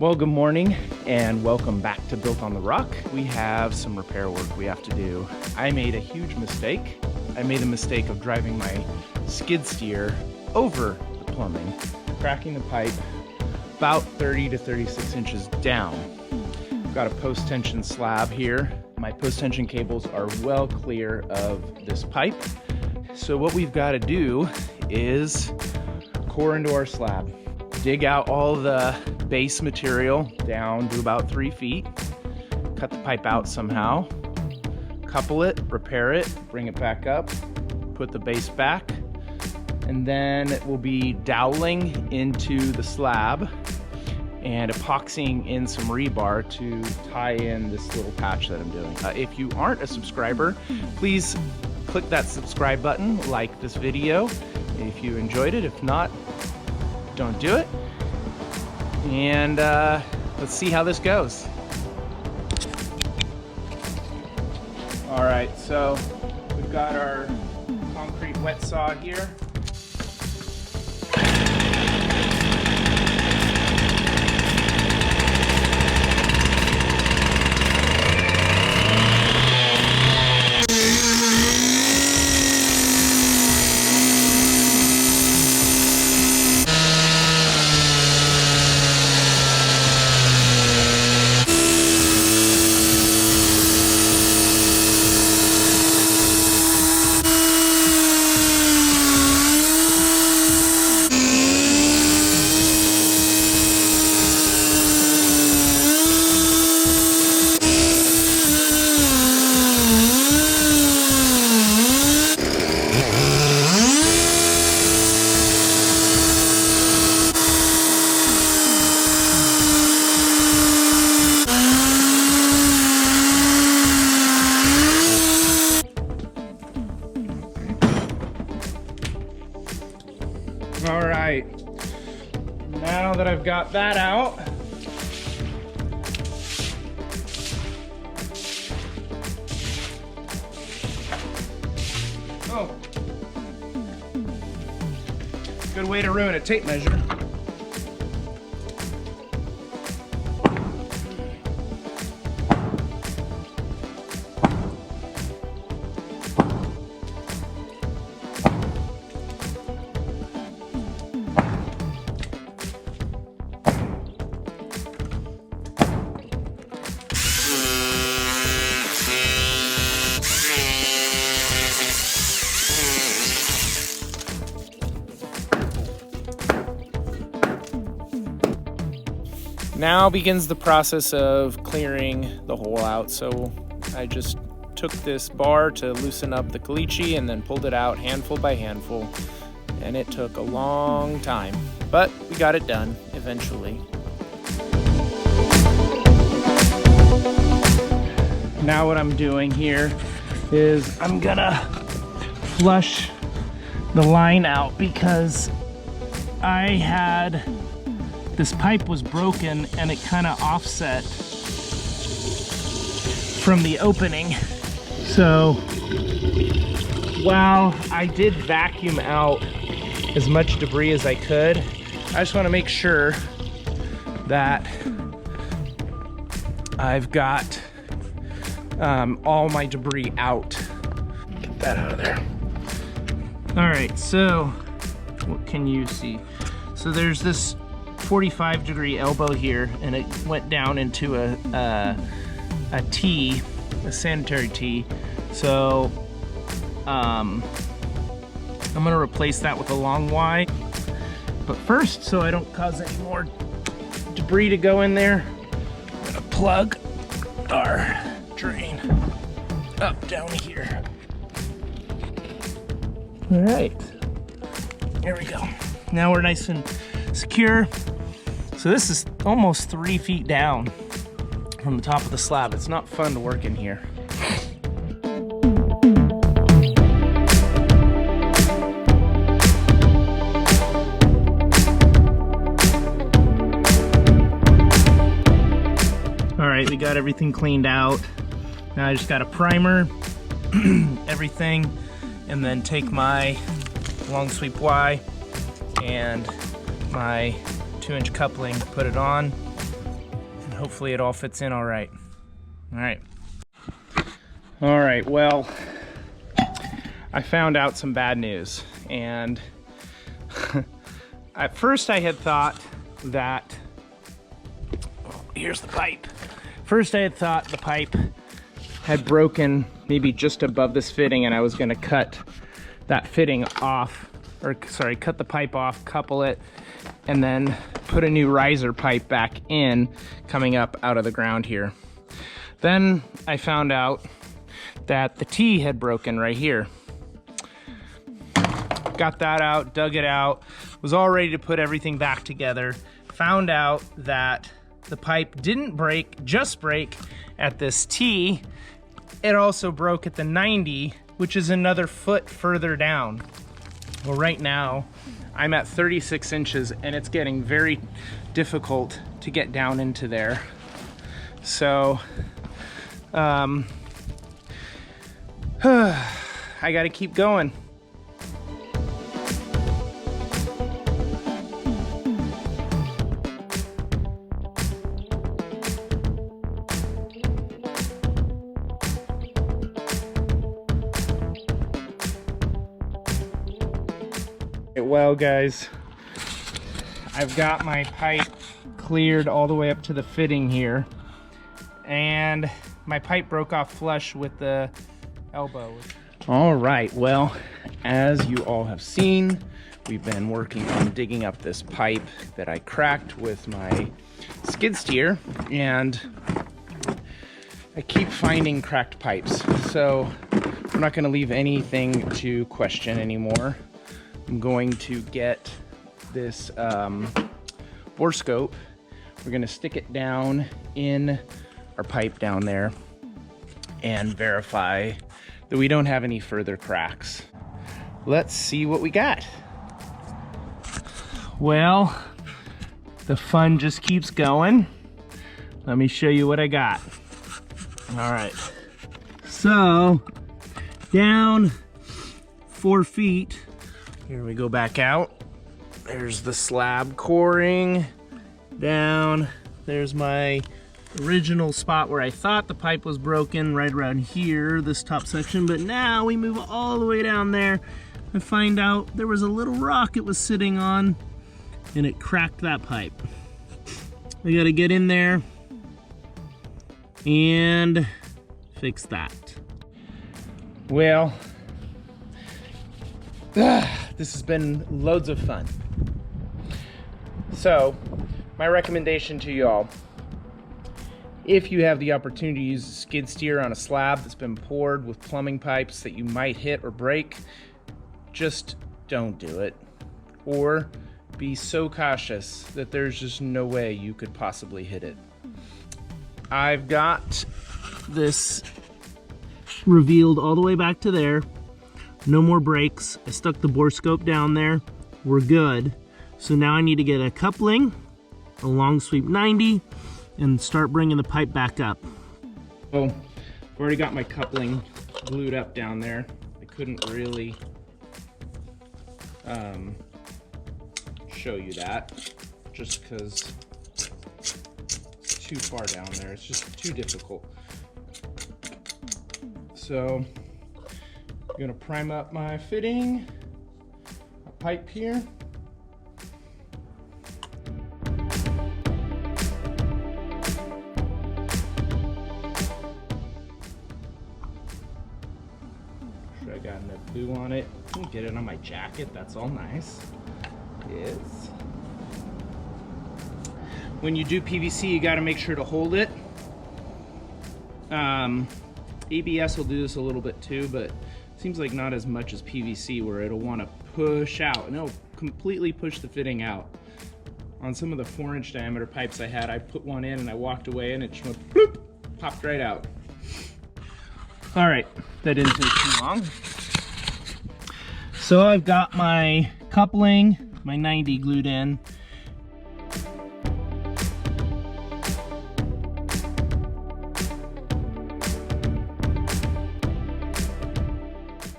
Well, good morning and welcome back to Built on the Rock. We have some repair work we have to do. I made a huge mistake. I made the mistake of driving my skid steer over the plumbing, cracking the pipe about 30 to 36 inches down. I've got a post-tension slab here. My post-tension cables are well clear of this pipe. So what we've got to do is core into our slab. Dig out all the base material down to about 3 feet, cut the pipe out somehow, couple it, repair it, bring it back up, put the base back, and then we'll be doweling into the slab and epoxying in some rebar to tie in this little patch that I'm doing. If you aren't a subscriber, please click that subscribe button, like this video if you enjoyed it. If not, don't do it. And let's see how this goes. All right, so we've got our concrete wet saw here. All right, now that I've got that out, oh, good way to ruin a tape measure. Now begins the process of clearing the hole out. So I just took this bar to loosen up the caliche and then pulled it out handful by handful. And it took a long time, but we got it done eventually. Now what I'm doing here is I'm gonna flush the line out because this pipe was broken and it kind of offset from the opening. So while I did vacuum out as much debris as I could, I just want to make sure that I've got all my debris out. Get that out of there. All right, so what can you see? So there's this 45-degree elbow here, and it went down into a T, a sanitary T. So I'm gonna replace that with a long Y. But first, so I don't cause any more debris to go in there, I'm gonna plug our drain up down here. All right, there we go. Now we're nice and secure. So this is almost 3 feet down from the top of the slab. It's not fun to work in here. All right, we got everything cleaned out. Now I just got a primer everything, and then take my long sweep Y and my 2-inch coupling, put it on, hopefully it all fits in all right. All right, well, I found out some bad news, and at first I had thought that, oh, here's the pipe. First I had thought the pipe had broken maybe just above this fitting, and I was gonna cut that fitting off, or sorry, cut the pipe off, couple it, and then put a new riser pipe back in, coming up out of the ground here. Then I found out that the T had broken right here. Got that out, dug it out, was all ready to put everything back together. Found out that the pipe didn't break, just break at this T. It also broke at the 90, which is another foot further down. Well, right now, I'm at 36 inches and it's getting very difficult to get down into there. So, I gotta keep going. Well, guys, I've got my pipe cleared all the way up to the fitting here, and my pipe broke off flush with the elbow. All right, well, as you all have seen, we've been working on digging up this pipe that I cracked with my skid steer, and I keep finding cracked pipes, so I'm not going to leave anything to question anymore. I'm going to get this bore scope. We're going to stick it down in our pipe down there and verify that we don't have any further cracks. Let's see what we got. Well, the fun just keeps going. Let me show you what I got. All right. So, down 4 feet. Here we go back out. There's the slab coring down. There's my original spot where I thought the pipe was broken, right around here, this top section. But now we move all the way down there and find out there was a little rock it was sitting on and it cracked that pipe. We gotta get in there and fix that. Well, this has been loads of fun. So, my recommendation to y'all, if you have the opportunity to use a skid steer on a slab that's been poured with plumbing pipes that you might hit or break, just don't do it. Or be so cautious that there's just no way you could possibly hit it. I've got this revealed all the way back to there. No more breaks. I stuck the bore scope down there. We're good. So now I need to get a coupling, a long sweep 90, and start bringing the pipe back up. Oh, I've already got my coupling glued up down there. I couldn't really show you that just because it's too far down there. It's just too difficult. So I'm gonna prime up my fitting, a pipe here. Sure I got enough glue on it. Get it on my jacket, that's all nice. Yes. When you do PVC, you gotta make sure to hold it. ABS will do this a little bit too, but it seems like not as much as PVC, where it'll want to push out and it'll completely push the fitting out. On some of the 4-inch diameter pipes I had, I put one in and I walked away and it just went bloop, popped right out. All right, that didn't take too long. So I've got my coupling, my 90 glued in.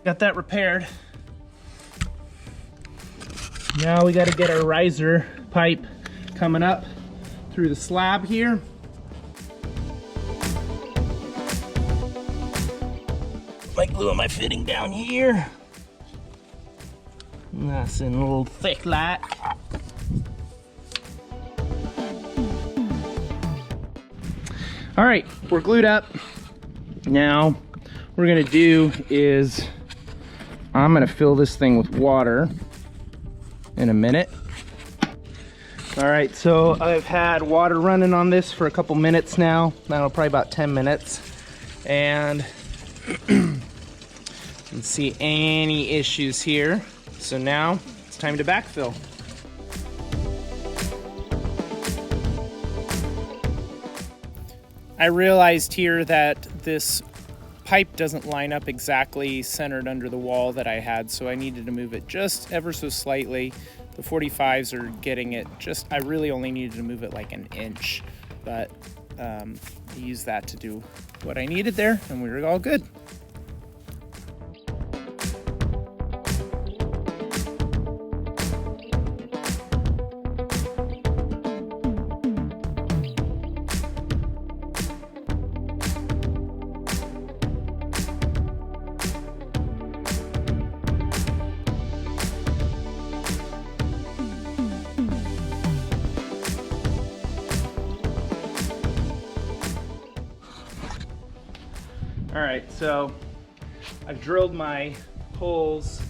Got that repaired. Now we got to get our riser pipe coming up through the slab here. gluing my fitting down here. Nice and a little thick like. All right, we're glued up. Now, what we're gonna do is I'm gonna fill this thing with water in a minute. All right, so I've had water running on this for a couple minutes now. Probably about 10 minutes. And didn't see any issues here. So now it's time to backfill. I realized here that this pipe doesn't line up exactly centered under the wall that I had, so I needed to move it just ever so slightly. The 45s are getting it just, I really only needed to move it like an inch, but I used that to do what I needed there, and we were all good. All right, so I've drilled my holes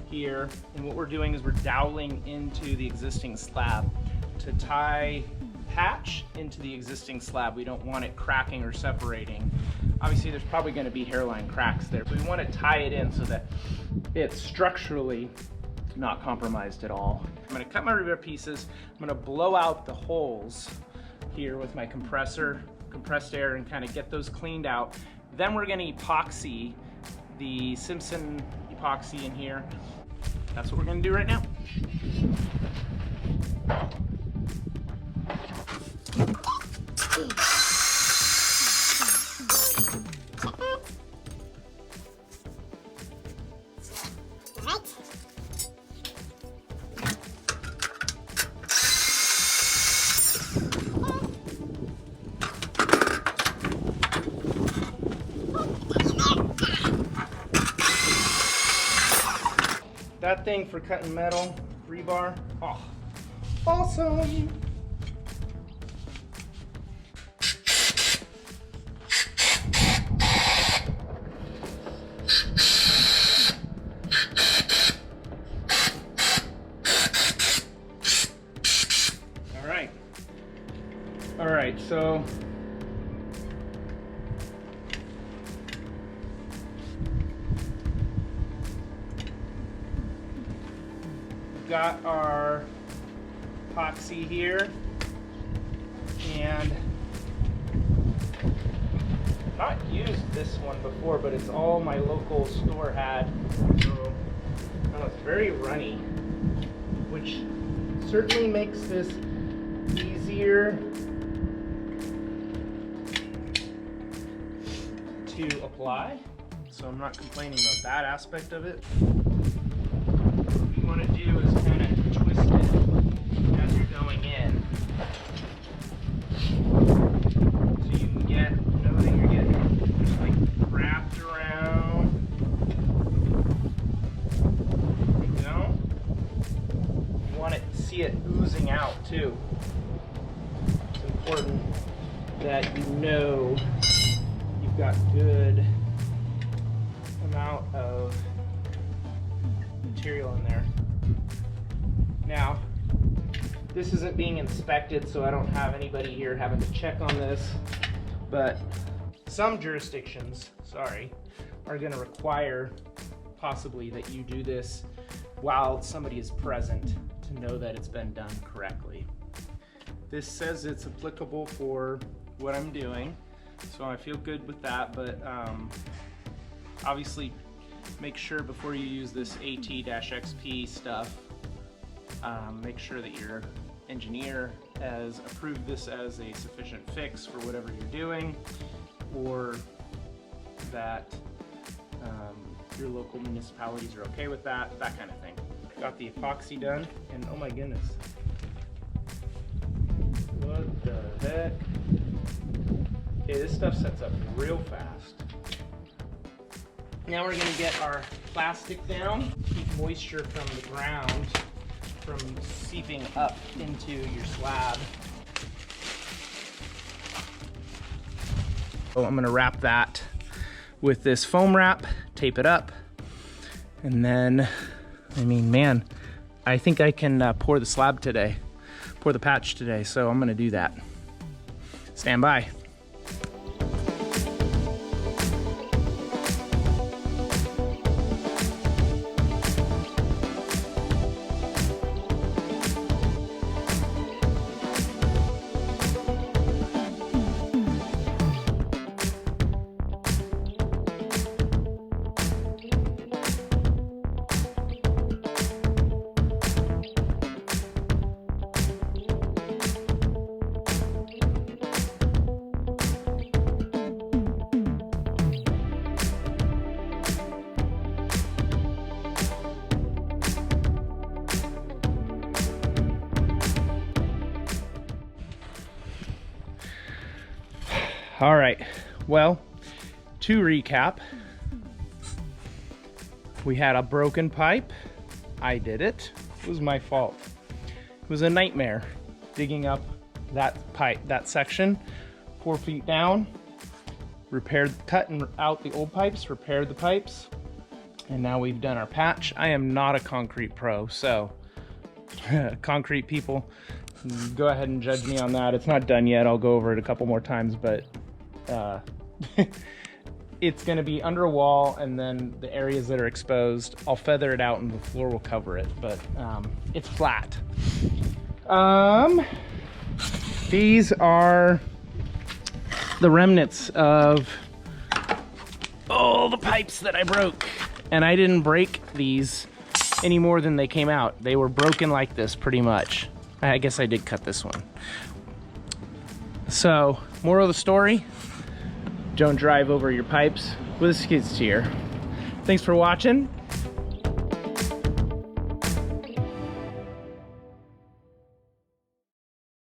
here, and what we're doing is we're doweling into the existing slab to tie patch into the existing slab. We don't want it cracking or separating. Obviously, there's probably going to be hairline cracks there, but we want to tie it in so that it's structurally not compromised at all. I'm going to cut my rebar pieces. I'm going to blow out the holes here with my compressed air, and kind of get those cleaned out. Then we're gonna epoxy the Simpson epoxy in here. That's what we're gonna do right now. That thing for cutting metal, rebar, oh, awesome. All right, so got our epoxy here, and not used this one before, but it's all my local store had, so it's very runny, which certainly makes this easier to apply, so I'm not complaining about that aspect of it. What you want to do is kind of twist it as you're going in, so you can know that you're getting just like wrapped around. There you go. You want to see it oozing out too. It's important that you know you've got good amount of material in there. Now, this isn't being inspected, so I don't have anybody here having to check on this, but some jurisdictions, are going to require possibly that you do this while somebody is present to know that it's been done correctly. This says it's applicable for what I'm doing, so I feel good with that, but obviously make sure before you use this AT-XP stuff, make sure that your engineer has approved this as a sufficient fix for whatever you're doing, or that your local municipalities are okay with that kind of thing. Got the epoxy done, and oh my goodness, what the heck? Okay, this stuff sets up real fast. Now we're gonna get our plastic down, keep moisture from the ground from seeping up into your slab. So I'm gonna wrap that with this foam wrap, tape it up, and then, I mean, man, I think I can pour the slab today, pour the patch today, so I'm gonna do that. Stand by. All right, well, to recap, we had a broken pipe. I did it. It was my fault. It was a nightmare digging up that pipe, that section, 4 feet down, cutting out the old pipes, repaired the pipes, and now we've done our patch. I am not a concrete pro, so concrete people, go ahead and judge me on that. It's not done yet. I'll go over it a couple more times, but it's going to be under a wall, and then the areas that are exposed, I'll feather it out and the floor will cover it, but it's flat. These are the remnants of all the pipes that I broke, and I didn't break these any more than they came out. They were broken like this pretty much. I guess I did cut this one. So, moral of the story, don't drive over your pipes with a skid steer. Thanks for watching.